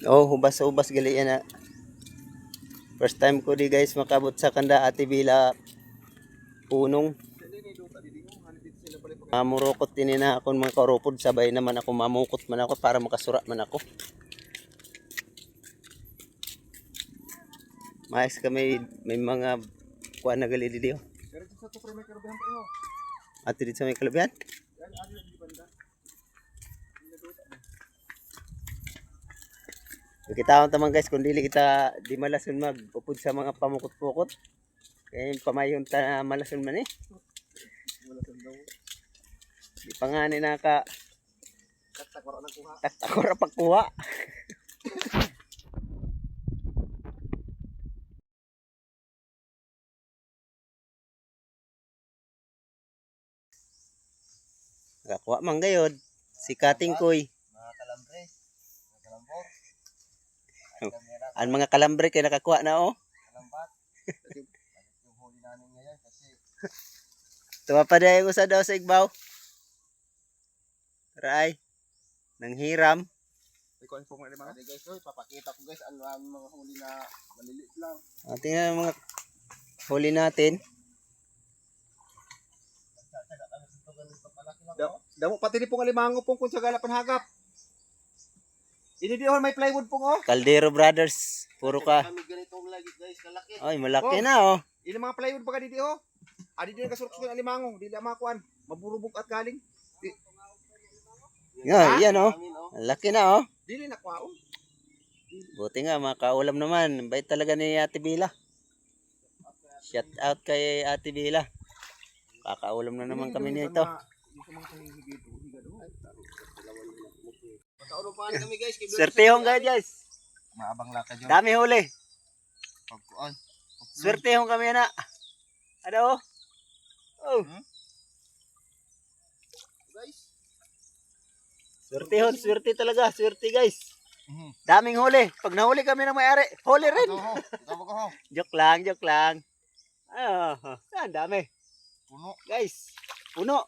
Oh, hubas-hubas gali yan na. First time ko di guys makabot sa kanda Ate Bila punong. Mamurukot din na ako mga karopod, sabay naman ako mamukot man ako para makasura man ako. Mais kami may mga kuan na gali dito. Ate dito sa may kalabihan. Kita taman guys kung dili kita di malason mag-upod sa mga pamukot-pukot. Kaya pamayon ta malason man eh. Di pa nga ni naka taktakora pagkuha. Nakakuha man gayod si Kating Koy. Mga kalambre, mga kalambor. Ang mga kalambre kay nakakuha na oh. Kalambat. Yung huli namin ngayon kasi Tumapaday ko sa daw sa igbaw. Taray. Nang hiram. ikaw po mga lima. Guys, papakita ko guys ano ang mga huli na maliliit lang. Tingnan ang mga huli natin. Damo pati ni pong alimango pong kung sa galapan hagap. Ini di may plywood pong oh. Caldero Brothers. Puro ka. Kami ganitong lagi guys, kalaki. Ay, malaki na oh. Ini mga plywood pa ka dito oh. Adi din kasurok-surok ng alimango, dili makuan. Maburubog at galing. Yan oh. Laki na oh. Dili na kuha oh. Buti nga makaulam naman. Bait talaga ni Ate Bila. Shout out kay Ate Bila. Kakaulam na naman kami nito. Swertehong guys. Maabang lakad yun. Dami huli. Pagkuan. Swertehong kami na. Ano? Oh. Guys. Swertehon, swerte talaga. Swerte guys. Daming huli. Pag nahuli kami ng may-ari, huli rin. Joke lang, joke lang. Ang dami. Puno. Guys, puno.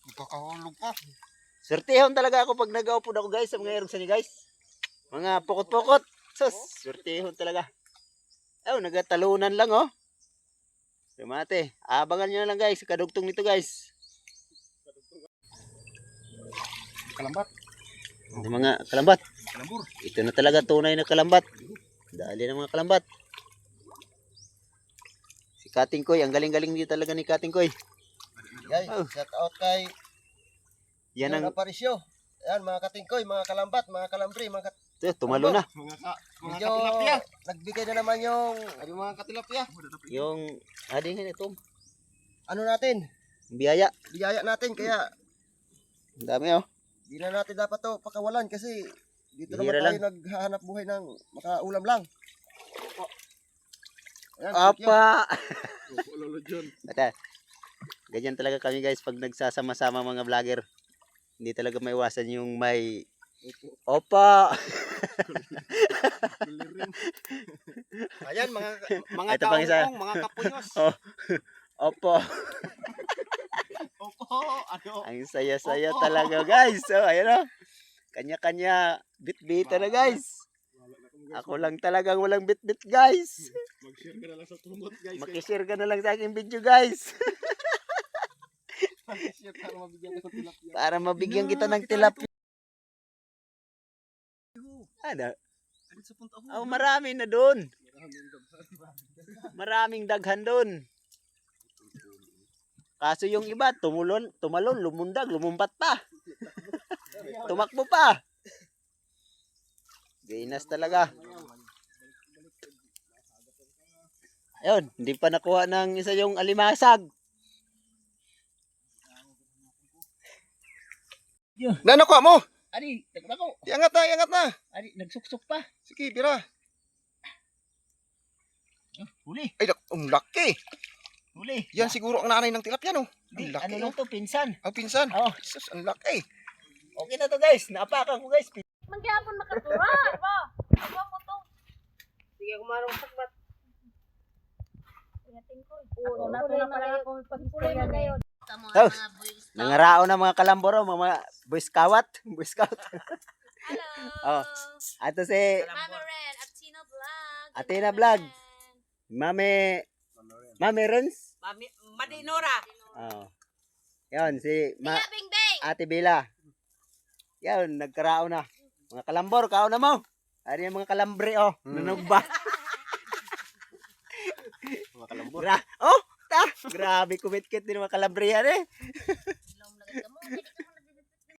Magkakahulog pa. Swertehon talaga ako pag nag-aupod ako guys sa mga erog sa niyo guys. Mga pukot-pukot. Sus, swertehon talaga. Nagatalunan lang oh. Rumate. Abangan nyo na lang guys. Kadugtong nito guys. Kalambat. Mga kalambat. Kalambur. Ito na talaga tunay na kalambat. Dali ng mga kalambat. Si Kating Koy. Ang galing-galing dito talaga ni Kating Koy. Guys, shout out kay Yan ang Aparisyo. Yan mga Kating Koy, mga kalambat, mga kalambri, mga tumalo na. Mga katilapia. Nagbigay na naman yung mga katilapia. Yung ading ito. Ano natin? Biyaya. Biyaya natin kaya Ang dami oh. di na natin dapat to pakawalan kasi dito Bihira naman tayo naghahanap buhay ng makaulam lang. Ayan, Apa. Lolo John. Ganyan talaga kami guys pag nagsasama-sama mga vlogger. Hindi talaga maiwasan yung may opa. Ayan mga Ito pang isa. taong, mga kapuyos. Oh. Opo. Opo, ano? Ang saya-saya talaga guys. So ayan oh. Kanya-kanya bit-bita na guys. Ako lang talagang walang bit-bit guys. Mag-share ka na lang sa tumot guys. Makishare ka na lang sa aking video guys. Mag-share para mabigyan ka ng tilapia. Para mabigyan kita ng tilapia. Ano? Oh, marami na doon. Maraming daghan doon. Kaso yung iba, tumalon, lumundag, lumumpat pa. Tumakbo pa. Ginas talaga. Ayun, hindi pa nakuha ng isa yung alimasag. Na nakuha mo? Ari, tagba ko. Iangat na, iangat na. Ari, nagsuksok pa. Sige, bira. Huli, Ay, ang laki. huli. Yan siguro ang nanay ng tilapia, no? Di, Ang laki, ano lang to, pinsan. Ang pinsan. Oh, Jesus, ang laki. okay na to guys. Naapakan ko guys. Mangyapon makatura, ba? Ako mo to. Sige, kumarong sakbat. Ingatin ko. Oo, nato na pala ako pag-istorya ngayon. Oh, nangarao na mga kalamboro, mga boy scout. Boy scout. Hello. Oh, ato si Mama Ren, Atina Vlog. Atina Vlog. Mami Renz. Madinora. Oh. Yan, si Tia Bing Bing. Ate Bila. Yan, nagkarao na. Mga kalambor, kao na mo. Ari yung mga kalambre, oh. Nanugba. Mga kalambor. Grabe kumit-kit din mga kalambre yan, eh.